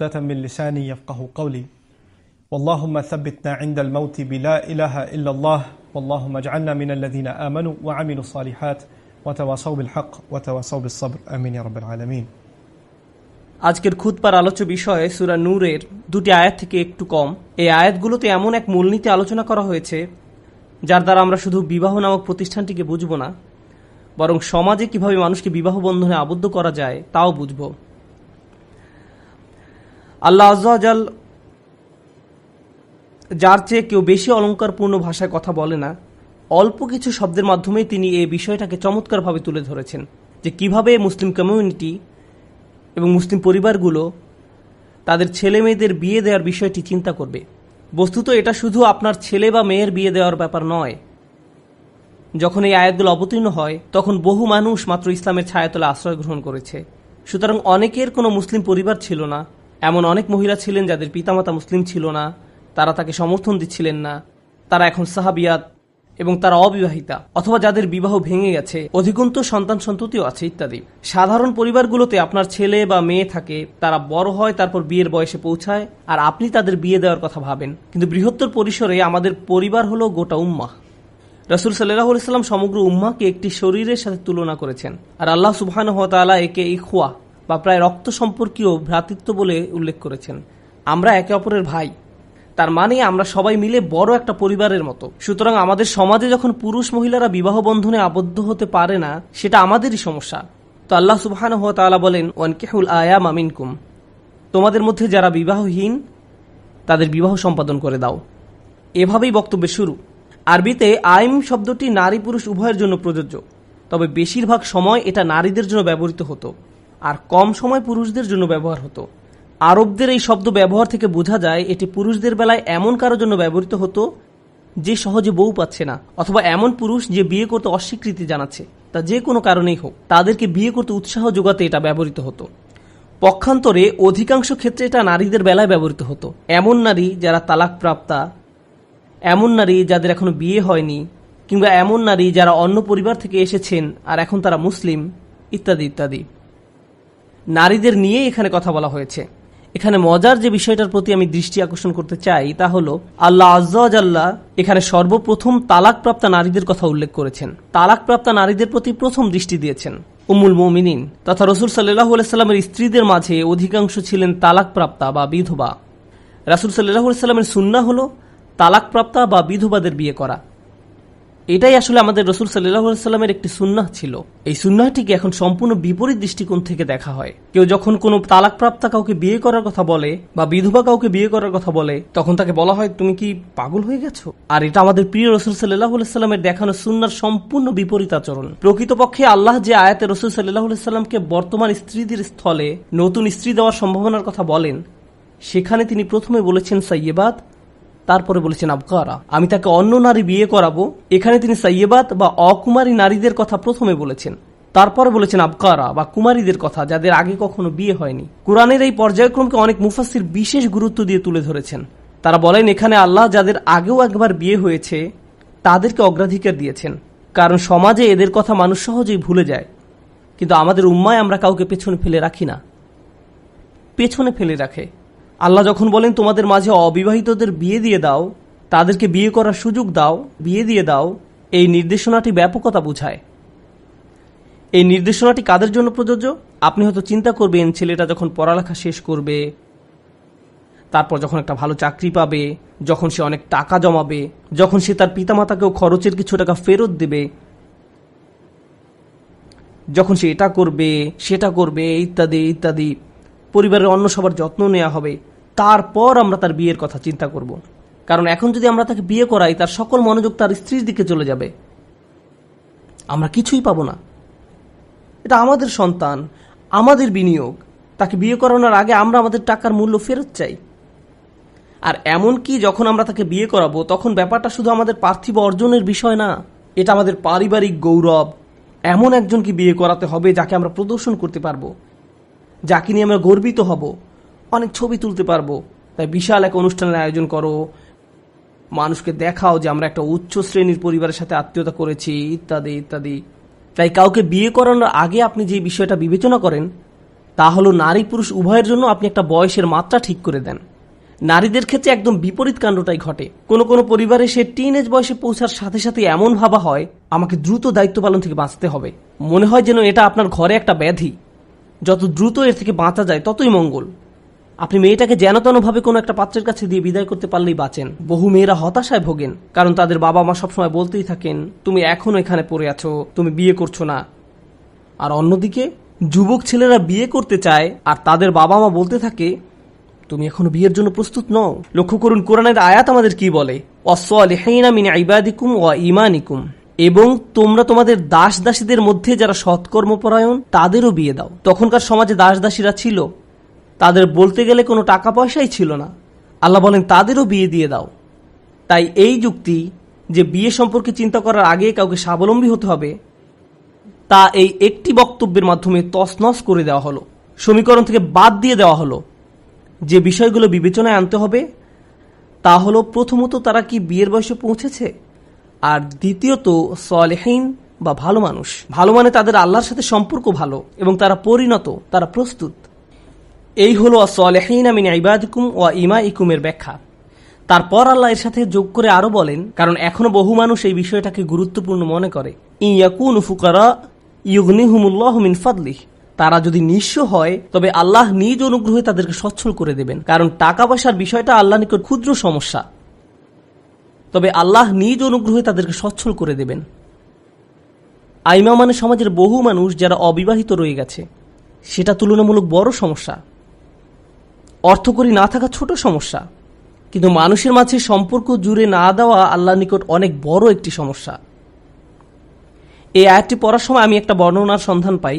عقدة من لساني يفقه قولي واللهم ثبتنا عند الموت بلا إله إلا الله واللهم اجعلنا من الذين آمنوا وعملوا الصالحات وتواصوا بالحق وتواصوا بالصبر آمين يا رب العالمين। আজকের খুতবার আলোচ্য বিষয়ে সূরা নূরের দুটি আয়াত থেকে একটু কম। এই আয়াতগুলোতে এমন এক মূলনীতি আলোচনা করা হয়েছে যার দ্বারা আমরা শুধু বিবাহ নামক প্রতিষ্ঠানটিকে বুঝব না, বরং সমাজে কিভাবে মানুষকে বিবাহ বন্ধনে আবদ্ধ করা যায় তাও বুঝব। আল্লাহ আযজা ওয়া জাল যার চেয়ে কেউ বেশি অলঙ্কারপূর্ণ ভাষায় কথা বলে না, অল্প কিছু শব্দের মাধ্যমেই তিনি এই বিষয়টাকে চমৎকারভাবে তুলে ধরেছেন যে কিভাবে মুসলিম কমিউনিটি এবং মুসলিম পরিবারগুলো তাদের ছেলে মেয়েদের বিয়ে দেওয়ার বিষয়টি চিন্তা করবে। বস্তুত এটা শুধু আপনার ছেলে বা মেয়ের বিয়ে দেওয়ার ব্যাপার নয়। যখন এই আয়াতগুলো অবতীর্ণ হয় তখন বহু মানুষ মাত্র ইসলামের ছায়াতলে আশ্রয় গ্রহণ করেছে, সুতরাং অনেকের কোনো মুসলিম পরিবার ছিল না। এমন অনেক মহিলা ছিলেন যাদের পিতামাতা মুসলিম ছিল না, তারা তাকে সমর্থন দিচ্ছিলেন না, তারা এখন সাহাবিয়াত এবং তারা অবিবাহিতা অথবা যাদের বিবাহ ভেঙে গেছে, অধিকন্তু সন্তান সন্ততিও আছে ইত্যাদি। সাধারণ পরিবারগুলোতে আপনার ছেলে বা মেয়ে থাকে, তারা বড় হয়, তারপর বিয়ের বয়সে পৌঁছায়, আর আপনি তাদের বিয়ে দেওয়ার কথা ভাবেন। কিন্তু বৃহত্তর পরিসরে আমাদের পরিবার হলো গোটা উম্মাহ। রাসূল সাল্লাল্লাহু আলাইহি ওয়াসাল্লাম সমগ্র উম্মাহকে একটি শরীরের সাথে তুলনা করেছেন, আর আল্লাহ সুবহানাহু ওয়া তাআলা একে ইখওয়া বা প্রায় রক্ত সম্পর্কীয় ভ্রাতৃত্ব বলে উল্লেখ করেছেন। আমরা একে অপরের ভাই, তার মানে আমরা সবাই মিলে বড় একটা পরিবারের মতো। সুতরাং আমাদের সমাজে যখন পুরুষ মহিলারা বিবাহ বন্ধনে আবদ্ধ হতে পারে না, সেটা আমাদেরই সমস্যা। তো আল্লাহ সুবহানাহু ওয়া তাআলা বলেন, ওয়ানকিহুল আয়ামা মিনকুম, তোমাদের মধ্যে যারা বিবাহহীন তাদের বিবাহ সম্পাদন করে দাও। এভাবেই বক্তব্যের শুরু। আরবিতে আইম শব্দটি নারী পুরুষ উভয়ের জন্য প্রযোজ্য, তবে বেশিরভাগ সময় এটা নারীদের জন্য ব্যবহৃত হতো আর কম সময় পুরুষদের জন্য ব্যবহার হতো। আরবদের এই শব্দ ব্যবহার থেকে বোঝা যায় এটি পুরুষদের বেলায় এমন কারোর জন্য ব্যবহৃত হতো যে সহজে বউ পাচ্ছে না, অথবা এমন পুরুষ যে বিয়ে করতে অস্বীকৃতি জানাচ্ছে, তা যে কোনো কারণেই হোক, তাদেরকে বিয়ে করতে উৎসাহ যোগাতে এটা ব্যবহৃত হতো। পক্ষান্তরে অধিকাংশ ক্ষেত্রে এটা নারীদের বেলায় ব্যবহৃত হতো। এমন নারী যারা তালাক প্রাপ্তা, এমন নারী যাদের এখনো বিয়ে হয়নি, কিংবা এমন নারী যারা অন্য পরিবার থেকে এসেছেন আর এখন তারা মুসলিম, ইত্যাদি ইত্যাদি। নারীদের নিয়ে এখানে কথা বলা হয়েছে। এখানে মজার যে বিষয়টার প্রতি আমি দৃষ্টি আকর্ষণ করতে চাই তা হলো আল্লাহ আযজা ওয়া জাল্লা এখানে সর্বপ্রথম তালাকপ্রাপ্তা নারীদের কথা উল্লেখ করেছেন। তালাকপ্রাপ্তা নারীদের প্রতি প্রথম দৃষ্টি দিয়েছেন উম্মুল মুমিনিন তথা রাসূল সাল্লাল্লাহু আলাইহি সাল্লামের স্ত্রীদের মাঝে অধিকাংশ ছিলেন তালাকপ্রাপ্তা বা বিধবা। রাসূল সাল্লাল্লাহু আলাইহি সাল্লামের সুন্নাহ হলো তালাকপ্রাপ্তা বা বিধবাদের বিয়ে করা। এটাই আসলে আমাদের রাসূল সাল্লাল্লাহু আলাইহি সাল্লামের একটি সুন্নাহ ছিল। এই সুন্নাহটিকে এখন সম্পূর্ণ বিপরীত দৃষ্টিকোণ থেকে দেখা হয়। কেউ যখন কোনো তালাকপ্রাপ্তা কাউকে বিয়ে করার কথা বলে বা বিধবা কাউকে বিয়ে করার কথা বলে, তখন তাকে বলা হয় তুমি কি পাগল হয়ে গেছো। আর এটা আমাদের প্রিয় রাসূল সাল্লাল্লাহু আলাইহি সাল্লামের দেখানো সুন্নাহর সম্পূর্ণ বিপরীত আচরণ। প্রকৃতপক্ষে আল্লাহ যে আয়াতে রাসূল সাল্লাল্লাহু আলাইহি সাল্লামকে বর্তমান স্ত্রীদের স্থলে নতুন স্ত্রী দেওয়ার সম্ভাবনার কথা বলেন, সেখানে তিনি প্রথমে বলেছেন সাইয়্যিবাত, তারপরে বলেছেন আবকারা, আমি তাকে অন্য নারী বিয়ে করাবো। এখানে তিনি সাইয়্যিবাত বা অকুমারী নারীদের কথা প্রথমে বলেছেন, তারপরে বলেছেন আবকারা বা কুমারীদের কথা যাদের আগে কখনো বিয়ে হয়নি। কুরআনের এই পর্যায়ক্রমকে অনেক মুফাসসির বিশেষ গুরুত্ব দিয়ে তুলে ধরেছেন। তারা বলেন এখানে আল্লাহ যাদের আগেও একবার বিয়ে হয়েছে তাদেরকে অগ্রাধিকার দিয়েছেন, কারণ সমাজে এদের কথা মানুষ সহজেই ভুলে যায়। কিন্তু আমাদের উম্মায় আমরা কাউকে পেছনে ফেলে রাখি না, পেছনে ফেলে রাখে। আল্লাহ যখন বলেন তোমাদের মাঝে অবিবাহিতদের বিয়ে দিয়ে দাও, তাদেরকে বিয়ে করার সুযোগ দাও, বিয়ে দিয়ে দাও, এই নির্দেশনাটি ব্যাপকতা বোঝায়। এই নির্দেশনাটি কাদের জন্য প্রযোজ্য? আপনি হয়তো চিন্তা করবেন ছেলেটা যখন পড়ালেখা শেষ করবে, তারপর যখন একটা ভালো চাকরি পাবে, যখন সে অনেক টাকা জমাবে, যখন সে তার পিতামাতাকেও খরচের কিছু টাকা ফেরত দেবে, যখন সে এটা করবে সেটা করবে ইত্যাদি ইত্যাদি, পরিবারের অন্য সবার যত্ন নেওয়া হবে, তারপর আমরা তার বিয়ের কথা চিন্তা করব। কারণ এখন যদি আমরা তাকে বিয়ে করাই, তার সকল মনোযোগ তার স্ত্রীর দিকে চলে যাবে, আমরা কিছুই পাবো না। এটা আমাদের সন্তান, আমাদের বিনিয়োগ। তাকে বিয়ে করানোর আগে আমরা আমাদের টাকার মূল্য ফেরত চাই। আর এমন কি যখন আমরা তাকে বিয়ে করাবো তখন ব্যাপারটা শুধু আমাদের পার্থিব অর্জনের বিষয় না, এটা আমাদের পারিবারিক গৌরব। এমন একজনকে বিয়ে করাতে হবে যাকে আমরা প্রদর্শন করতে পারবো, যাকে নিয়ে আমরা গর্বিত হব, অনেক ছবি তুলতে পারবো। তাই বিশাল এক অনুষ্ঠানের আয়োজন করো, মানুষকে দেখাও যে আমরা একটা উচ্চ শ্রেণীর পরিবারের সাথে আত্মীয়তা করেছি, ইত্যাদি ইত্যাদি। তাই কাউকে বিয়ে করানোর আগে আপনি যে বিষয়টা বিবেচনা করেন তা হলো নারী পুরুষ উভয়ের জন্য আপনি একটা বয়সের মাত্রা ঠিক করে দেন। নারীদের ক্ষেত্রে একদম বিপরীত কাণ্ডটাই ঘটে। কোনো কোনো পরিবারে সে টিনেজ বয়সে পৌঁছার সাথে সাথে এমন ভাবা হয় আমাকে দ্রুত দায়িত্ব পালন থেকে বাঁচতে হবে। মনে হয় যেন এটা আপনার ঘরে একটা ব্যাধি, যত দ্রুত এর থেকে বাঁচা যায় ততই মঙ্গল। আপনি মেয়েটাকে যেন তেনভাবে কোনো একটা পাত্রের কাছে দিয়ে বিদায় করতে পারলেই বাঁচেন। বহু মেয়েরা হতাশায় ভোগেন, কারণ তাদের বাবা মা সবসময় বলতেই থাকেন তুমি এখনো এখানে পড়ে আছো, তুমি বিয়ে করছো না। আর অন্যদিকে যুবক ছেলেরা বিয়ে করতে চায় আর তাদের বাবা মা বলতে থাকে তুমি এখনো বিয়ের জন্য প্রস্তুত নও। লক্ষ্য করুন কোরআনের আয়াত আমাদের কি বলে, ওয়াসসালিহিনা মিন ইবাদিকুম ওয়া ঈমানিকুম, এবং তোমরা তোমাদের দাস দাসীদের মধ্যে যারা সৎকর্মপরায়ণ তাদেরও বিয়ে দাও। তখনকার সমাজে দাস দাসীরা ছিল, তাদের বলতে গেলে কোনো টাকা পয়সাই ছিল না। আল্লাহ বলেন তাদেরও বিয়ে দিয়ে দাও। তাই এই যুক্তি যে বিয়ে সম্পর্কে চিন্তা করার আগে কাউকে স্বাবলম্বী হতে হবে, তা এই একটি বক্তব্যের মাধ্যমে তছনছ করে দেওয়া হলো, সমীকরণ থেকে বাদ দিয়ে দেওয়া হলো। যে বিষয়গুলো বিবেচনায় আনতে হবে তা হলো প্রথমত তারা কি বিয়ের বয়সে পৌঁছেছে, আর দ্বিতীয়ত সালেহীন বা ভালো মানুষ। ভালো মানে তাদের আল্লাহর সাথে সম্পর্ক ভালো এবং তারা পরিণত, তারা প্রস্তুত। এই হলো সালেহীনা মিন ইবাদিকুম ওয়া ঈমাইকুমের ব্যাখ্যা। তারপর আল্লাহ এর সাথে যোগ করে আরো বলেন, কারণ এখনো বহু মানুষ এই বিষয়টাকে গুরুত্বপূর্ণ মনে করে, ইয়াকুনু ফুকারা ইউগনিহুমুল্লাহু মিন ফাদলিহ, তারা যদি নিঃস্ব হয় তবে আল্লাহ নিজ অনুগ্রহে তাদেরকে সচ্ছল করে দেবেন। কারণ টাকা পয়সার বিষয়টা আল্লাহ নিকট ক্ষুদ্র সমস্যা, তবে আল্লাহ নিজ অনুগ্রহে তাদেরকে সচ্ছল করে দেবেন। আইমা মানে সমাজের বহু মানুষ যারা অবিবাহিত রয়ে গেছে, সেটা তুলনামূলক বড় সমস্যা। অর্থকড়ি না থাকা ছোট সমস্যা, কিন্তু মানুষের মাঝে সম্পর্ক জুড়ে না দেওয়া আল্লাহর নিকট অনেক বড় একটি সমস্যা। এই আয়াতটি পড়ার সময় আমি একটা বর্ণনার সন্ধান পাই,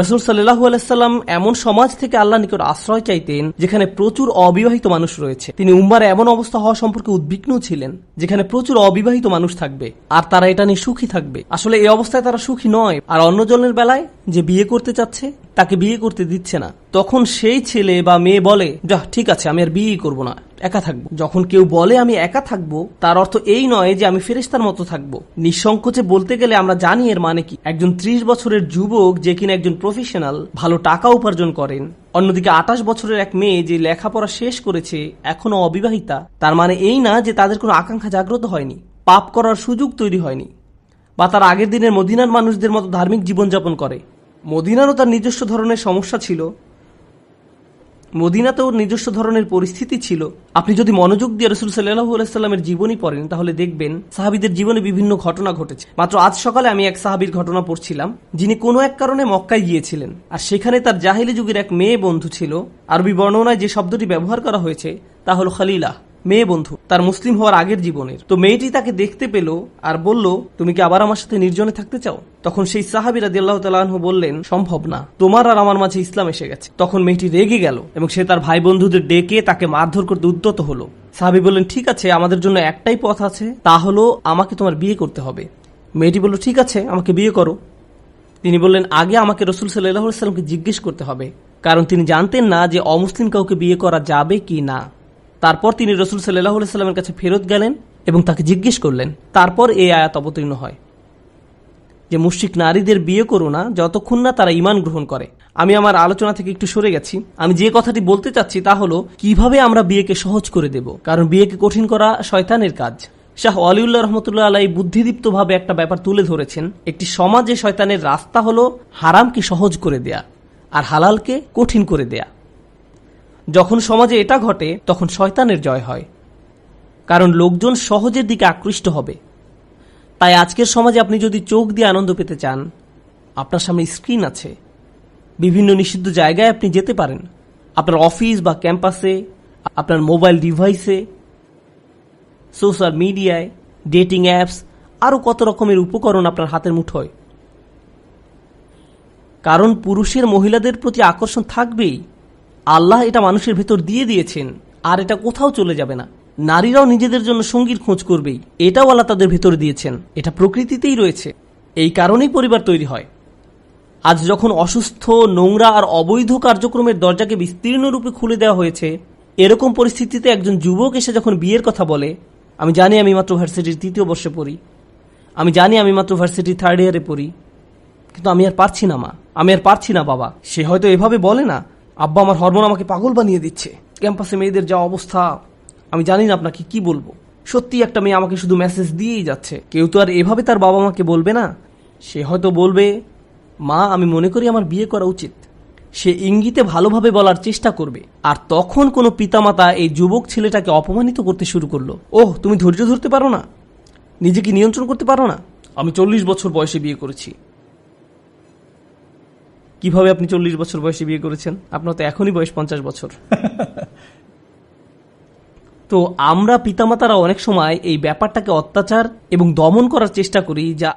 রাসূল সাল্লাল্লাহু আলাইহি সাল্লাম এমন সমাজ থেকে আল্লাহর নিকট আশ্রয় চাইতেন যেখানে প্রচুর অবিবাহিত মানুষ রয়েছে। তিনি উম্মার এমন অবস্থা হওয়া সম্পর্কে উদ্বিগ্ন ছিলেন যেখানে প্রচুর অবিবাহিত মানুষ থাকবে আর তারা এটা নিয়ে সুখী থাকবে। আসলে এই অবস্থায় তারা সুখী নয়, আর অন্যজনের বেলায় যে বিয়ে করতে চাচ্ছে তাকে বিয়ে করতে দিচ্ছে না। তখন সেই ছেলে বা মেয়ে বলে, যাহ ঠিক আছে আমি আর বিয়ে করবো না, একা থাকবো। যখন কেউ বলে আমি একা থাকবো, তার অর্থ এই নয় যে আমি ফেরেশতার মতো থাকবো। নিঃসংকোচে বলতে গেলে আমরা জানি এর মানে কি। একজন 30 বছরের যুবক যে কিনা একজন প্রফেশনাল, ভালো টাকা উপার্জন করেন, অন্যদিকে 28 বছরের এক মেয়ে যে লেখাপড়া শেষ করেছে এখনো অবিবাহিতা, তার মানে এই না যে তাদের কোনো আকাঙ্ক্ষা জাগ্রত হয়নি, পাপ করার সুযোগ তৈরি হয়নি, বা তার আগের দিনের মদিনার মানুষদের মতো ধার্মিক জীবনযাপন করে। মদিনারও তার নিজস্ব ধরনের সমস্যা ছিল, মদিনাতেও নিজস্ব ধরনের পরিস্থিতি ছিল। আপনি যদি মনোযোগ দিয়ে রাসূল সাল্লাল্লাহু আলাইহি সাল্লামের জীবনী পড়েন তাহলে দেখবেন সাহাবীদের জীবনে বিভিন্ন ঘটনা ঘটেছে। মাত্র আজ সকালে আমি এক সাহাবীর ঘটনা পড়ছিলাম, যিনি কোনো এক কারণে মক্কায় গিয়েছিলেন, আর সেখানে তার জাহিলি যুগের এক মেয়ে বন্ধু ছিল। আরবি বর্ণনায় যে শব্দটি ব্যবহার করা হয়েছে তা হলো খলিলা, মেয়ে বন্ধু, তার মুসলিম হওয়ার আগের জীবনের। তো মেয়েটি তাকে দেখতে পেল আর বলল, তুমি কি আবার আমার সাথে নির্জনে থাকতে চাও? তখন সেই সাহাবী রাদিয়াল্লাহু তাআলা আনহু বললেন, সম্ভব না, তোমার আর আমার মাঝে ইসলাম এসে গেছে। তখন মেয়েটি রেগে গেল এবং সে তার ভাই বন্ধুদের ডেকে তাকে মারধর করতে উদ্যত হলো। সাহাবী বললেন, ঠিক আছে, আমাদের জন্য একটাই পথ আছে, তা হলো আমাকে তোমার বিয়ে করতে হবে। মেয়েটি বলল, ঠিক আছে, আমাকে বিয়ে করো। তিনি বললেন, আগে আমাকে রাসূল সাল্লাল্লাহু আলাইহি সাল্লামকে জিজ্ঞেস করতে হবে, কারণ তিনি জানতেন না যে অমুসলিম কাউকে বিয়ে করা যাবে কি না। তারপর তিনি রাসূল সাল্লাল্লাহু আলাইহি সাল্লামের কাছে ফেরত গেলেন এবং তাকে জিজ্ঞেস করলেন। তারপর এই আয়াত অবতীর্ণ হয় যে মুশরিক নারীদের বিয়ে করো না যতক্ষণ না তারা ঈমান গ্রহণ করে। আমি আমার আলোচনা থেকে একটু সরে গেছি। আমি যে কথাটি বলতে চাচ্ছি তা হলো কিভাবে আমরা বিয়েকে সহজ করে দেব, কারণ বিয়েকে কঠিন করা শয়তানের কাজ। শাহ ওয়ালিউল্লাহ রহমতুল্লাহ আলাইহি বুদ্ধিদীপ্তভাবে একটা ব্যাপার তুলে ধরেছেন। একটি সমাজে শয়তানের রাস্তা হলো হারামকে সহজ করে দেয়া আর হালালকে কঠিন করে দেয়া। যখন সমাজে এটা ঘটে তখন শয়তানের জয় হয়, কারণ লোকজন সহজের দিকে আকৃষ্ট হবে। তাই আজকের সমাজে আপনি যদি চোখ দিয়ে আনন্দ পেতে চান, আপনার সামনে স্ক্রিন আছে, বিভিন্ন নিষিদ্ধ জায়গায় আপনি যেতে পারেন, আপনার অফিস বা ক্যাম্পাসে, আপনার মোবাইল ডিভাইসে, সোশ্যাল মিডিয়ায়, ডেটিং অ্যাপস, আরও কত রকমের উপকরণ আপনার হাতের মুঠোয়। কারণ পুরুষের মহিলাদের প্রতি আকর্ষণ থাকবেই, আল্লাহ এটা মানুষের ভেতর দিয়ে দিয়েছেন, আর এটা কোথাও চলে যাবে না। নারীরাও নিজেদের জন্য সঙ্গীর খোঁজ করবেই, এটাও আল্লাহ তাদের ভেতর দিয়েছেন, এটা প্রকৃতিতেই রয়েছে। এই কারণেই পরিবার তৈরি হয়। আজ যখন অসুস্থ, নোংরা আর অবৈধ কার্যক্রমের দরজাকে বিস্তীর্ণ রূপে খুলে দেওয়া হয়েছে, এরকম পরিস্থিতিতে একজন যুবক এসে যখন বিয়ের কথা বলে, আমি জানি আমি মাত্র ভার্সিটির 3য় বর্ষে পড়ি, আমি জানি আমি মাত্র ভার্সিটির 3rd ইয়ারে পড়ি, কিন্তু আমি আর পারছি না মা, আমি আর পারছি না বাবা। সে হয়তো এভাবে বলে না, আব্বা আমার হরমোন আমাকে পাগল বানিয়ে দিচ্ছে, ক্যাম্পাসে মেয়েদের যা অবস্থা আমি জানি না আপনাকে কি বলবো। সত্যি একটা মেয়ে আমাকে শুধু মেসেজ দিয়েই যাচ্ছে। কেউ তো আর এভাবে তার বাবা মাকে বলবে না। সে হয়তো বলবে, মা আমি মনে করি আমার বিয়ে করা উচিত। সে ইঙ্গিতে ভালোভাবে বলার চেষ্টা করবে। আর তখন কোনো পিতামাতা এই যুবক ছেলেটাকে অপমানিত করতে শুরু করলো। ওহ, তুমি ধৈর্য ধরতে পারো না, নিজেকে নিয়ন্ত্রণ করতে পারো না? আমি 40 বছর বয়সে বিয়ে করেছি। কিভাবে আপনি 40 বছর বয়সে বিয়ে করেছেন? আপনার তো এখনই বয়স 50 বছর। তো আমরা পিতামাতারা অনেক সময় এই ব্যাপারটাকে অত্যাচার এবং দমন করার চেষ্টা করি, যা